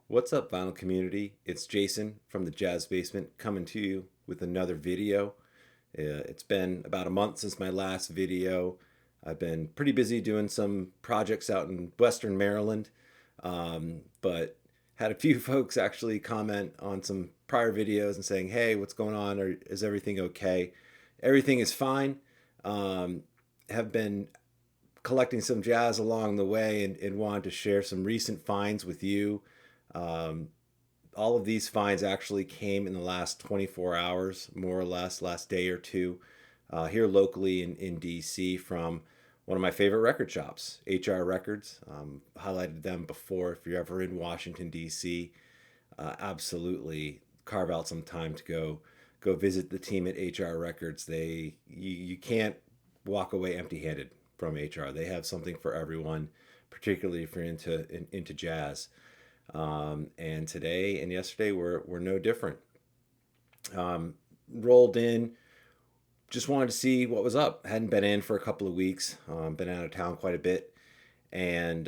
What's up, vinyl community? It's Jason from the Jazz Basement coming to you with another video. It's been about a month since my last video. I've been pretty busy doing some projects out in Western Maryland, but had a few folks actually comment on some prior videos and saying, "Hey, what's going on? Or is everything okay?" Everything is fine. Have been collecting some jazz along the way and wanted to share some recent finds with you. Um, all of these finds actually came in the last 24 hours, more or less, last day or two, here locally in DC from one of my favorite record shops, HR Records. Highlighted them before. If you're ever in Washington, DC, absolutely carve out some time to go visit the team at HR Records. You can't walk away empty-handed from HR. They have something for everyone, particularly if you're into jazz. And today and yesterday were no different. Rolled in, just wanted to see what was up. Hadn't been in for a couple of weeks. Been out of town quite a bit, and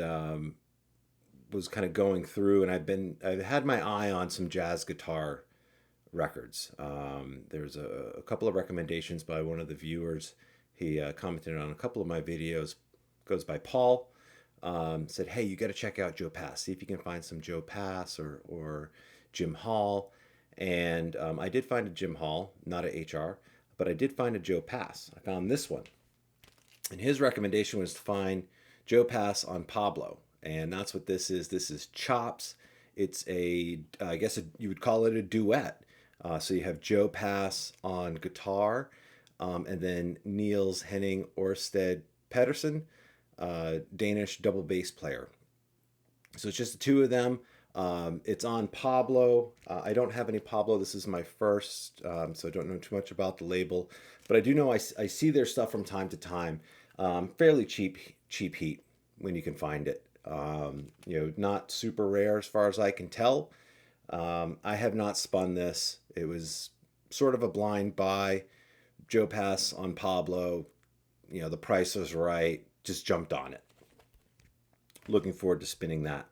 was kind of going through. And I've had my eye on some jazz guitar records. There's a couple of recommendations by one of the viewers. He commented on a couple of my videos. Goes by Paul. Said, "Hey, you got to check out Joe Pass. See if you can find some Joe Pass or Jim Hall." And I did find a Jim Hall, not a HR, but I did find a Joe Pass. I found this one, and his recommendation was to find Joe Pass on Pablo, and that's what this is. This is Chops. It's I guess you would call it a duet. So you have Joe Pass on guitar, and then Niels Henning Orsted Pedersen, Danish double bass player. So it's just the two of them. It's on Pablo. I don't have any Pablo. This is my first, so I don't know too much about the label, but I do know I see their stuff from time to time. Fairly cheap heat when you can find it. Not super rare as far as I can tell. I have not spun this. It was sort of a blind buy. Joe Pass on Pablo. The price was right. Just jumped on it. Looking forward to spinning that.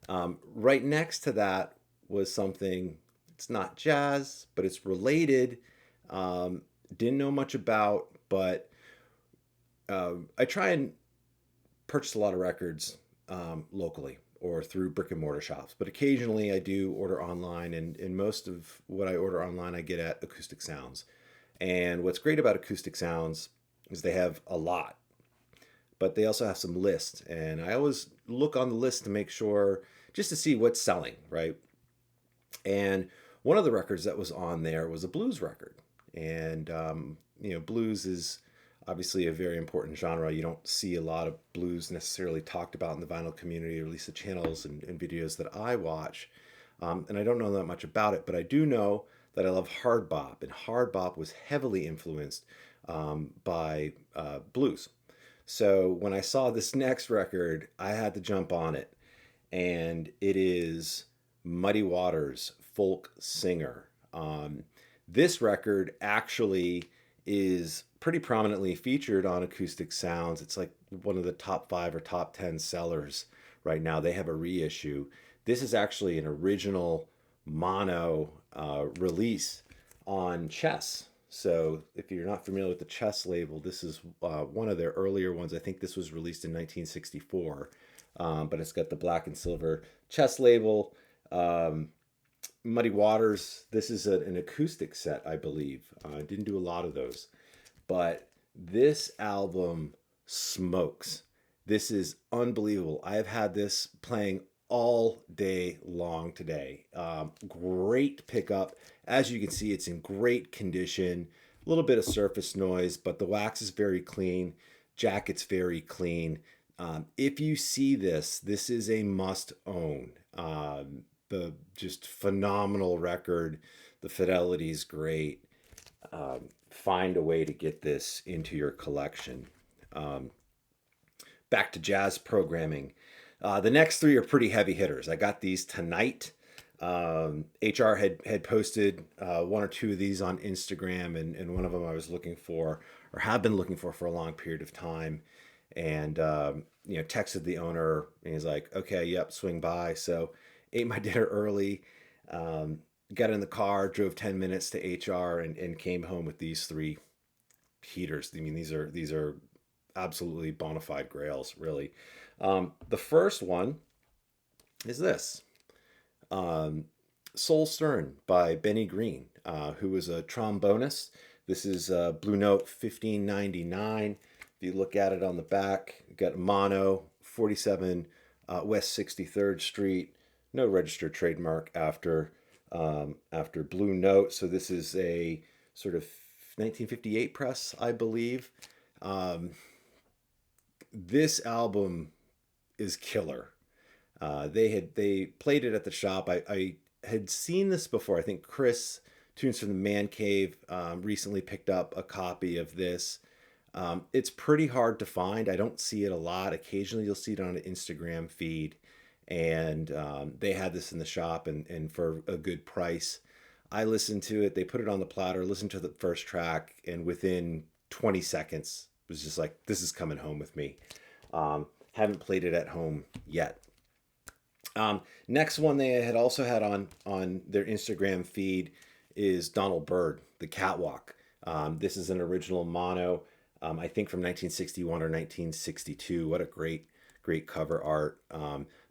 Right next to that was something, it's not jazz, but it's related. Didn't know much about, but I try and purchase a lot of records locally or through brick and mortar shops, but occasionally I do order online, and most of what I order online I get at Acoustic Sounds. And what's great about Acoustic Sounds is they have a lot, but they also have some lists, and I always look on the list to make sure, just to see what's selling, right? And one of the records that was on there was a blues record, and blues is obviously a very important genre. You don't see a lot of blues necessarily talked about in the vinyl community, or at least the channels and videos that I watch. And I don't know that much about it, but I do know that I love hard bop, and hard bop was heavily influenced by blues. So when I saw this next record, I had to jump on it, and it is Muddy Waters, Folk Singer. This record actually is pretty prominently featured on Acoustic Sounds. It's like one of the top 5 or top 10 sellers right now. They have a reissue. This is actually an original mono release on Chess. So if you're not familiar with the Chess label, this is one of their earlier ones. I think this was released in 1964, but it's got the black and silver Chess label. Muddy Waters, this is an acoustic set, I believe. I didn't do a lot of those, but this album smokes. This is unbelievable. I have had this playing all day long today. Great pickup. As you can see, it's in great condition. A little bit of surface noise, but the wax is very clean. Jacket's very clean. If you see this, this is a must own. The just phenomenal record. The fidelity is great. Find a way to get this into your collection. Back to jazz programming. The next three are pretty heavy hitters. I got these tonight. HR had posted one or two of these on Instagram, and one of them I was looking for, or have been looking for a long period of time, and texted the owner, and he's like, "Okay, yep, swing by." So ate my dinner early, um, got in the car, drove 10 minutes to HR, and came home with these three heaters. I mean, these are absolutely bona fide grails, really. The first one is this. Um, Soul Stern by Bennie Green, who was a trombonist. This is Blue Note 1599. If you look at it on the back, you got mono, 47 West 63rd Street. No registered trademark after Blue Note. So this is a sort of 1958 press, I believe. Um, this album is killer. They played it at the shop. I had seen this before. I think Chris Tunes from the Man Cave recently picked up a copy of this. It's pretty hard to find. I don't see it a lot. Occasionally you'll see it on an Instagram feed, and they had this in the shop and for a good price. I listened to it. They put it on the platter, listened to the first track, and within 20 seconds was just like, this is coming home with me. Haven't played it at home yet. Next one they had also had on their Instagram feed is Donald Byrd, The Catwalk. This is an original mono, I think from 1961 or 1962. What a great cover art.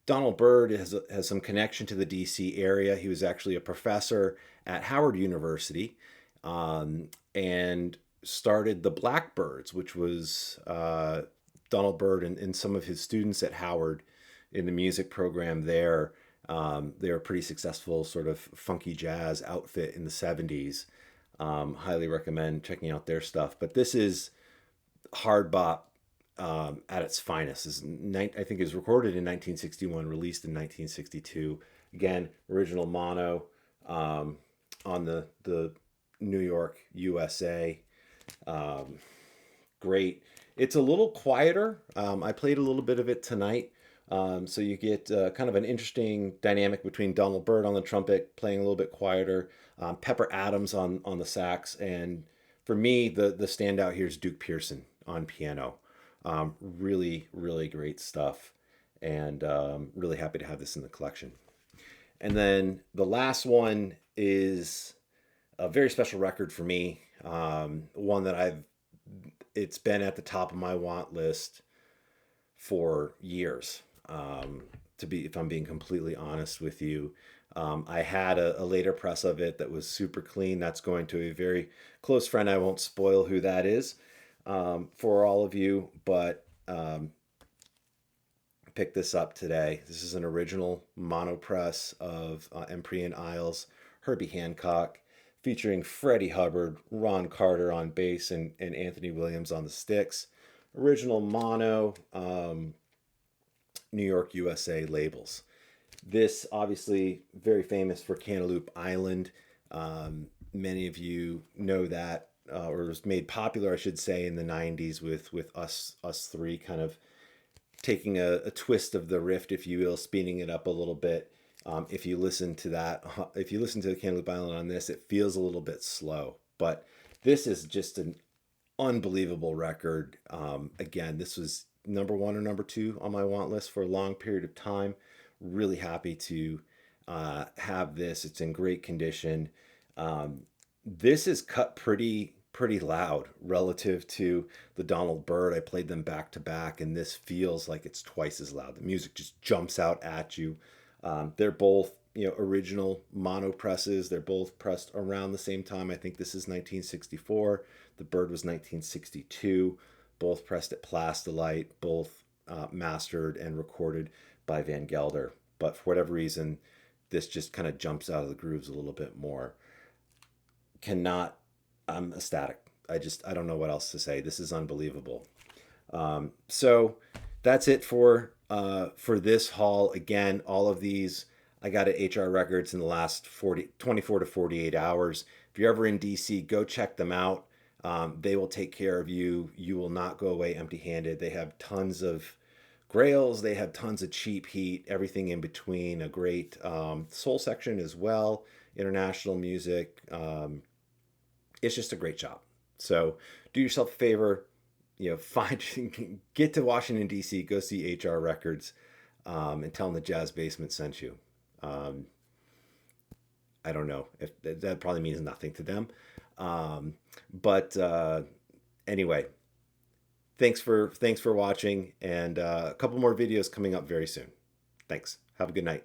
Donald Byrd has some connection to the DC area. He was actually a professor at Howard University, and started the Blackbirds, which was Donald Byrd and some of his students at Howard in the music program there. They were a pretty successful sort of funky jazz outfit in the 70s. Highly recommend checking out their stuff. But this is hard bop at its finest. I think it was recorded in 1961, released in 1962. Again, original mono on the New York, USA. Great. It's a little quieter. I played a little bit of it tonight. So you get kind of an interesting dynamic between Donald Byrd on the trumpet, playing a little bit quieter, Pepper Adams on the sax, and for me, the standout here is Duke Pearson on piano. Really, really great stuff, and really happy to have this in the collection. And then the last one is a very special record for me, one that it's been at the top of my want list for years. If I'm being completely honest with you, I had a later press of it that was super clean. That's going to a very close friend. I won't spoil who that is for all of you, but pick this up today. This is an original mono press of Emprey and Isles, Herbie Hancock, featuring Freddie Hubbard, Ron Carter on bass, and Anthony Williams on the sticks. Original mono, New York, USA labels. This obviously very famous for Cantaloupe Island. Many of you know that, or was made popular, I should say, in the 90s with us three kind of taking a twist of the riff, if you will, speeding it up a little bit. If you listen to Cantaloupe Island on this, it feels a little bit slow, but this is just an unbelievable record. Again, this was number one or number two on my want list for a long period of time. Really happy to have this. It's in great condition. This is cut pretty loud relative to the Donald Byrd. I played them back to back, and this feels like it's twice as loud. The music just jumps out at you. They're both original mono presses. They're both pressed around the same time. I think this is 1964. The Byrd was 1962. Both pressed at Plastilite. Both mastered and recorded by Van Gelder. But for whatever reason, this just kind of jumps out of the grooves a little bit more. I'm ecstatic. I don't know what else to say. This is unbelievable. So that's it for this haul. Again, all of these I got at HR Records in the last 24 to 48 hours. If you're ever in DC, go check them out. They will take care of you. You will not go away empty-handed. They have tons of grails. They have tons of cheap heat, everything in between. A great soul section as well, international music. It's just a great shop. So do yourself a favor, get to Washington, D.C., go see HR Records, and tell them the Jazz Basement sent you. Um, I don't know if that probably means nothing to them. Um, but anyway, thanks for watching, and a couple more videos coming up very soon. Thanks. Have a good night.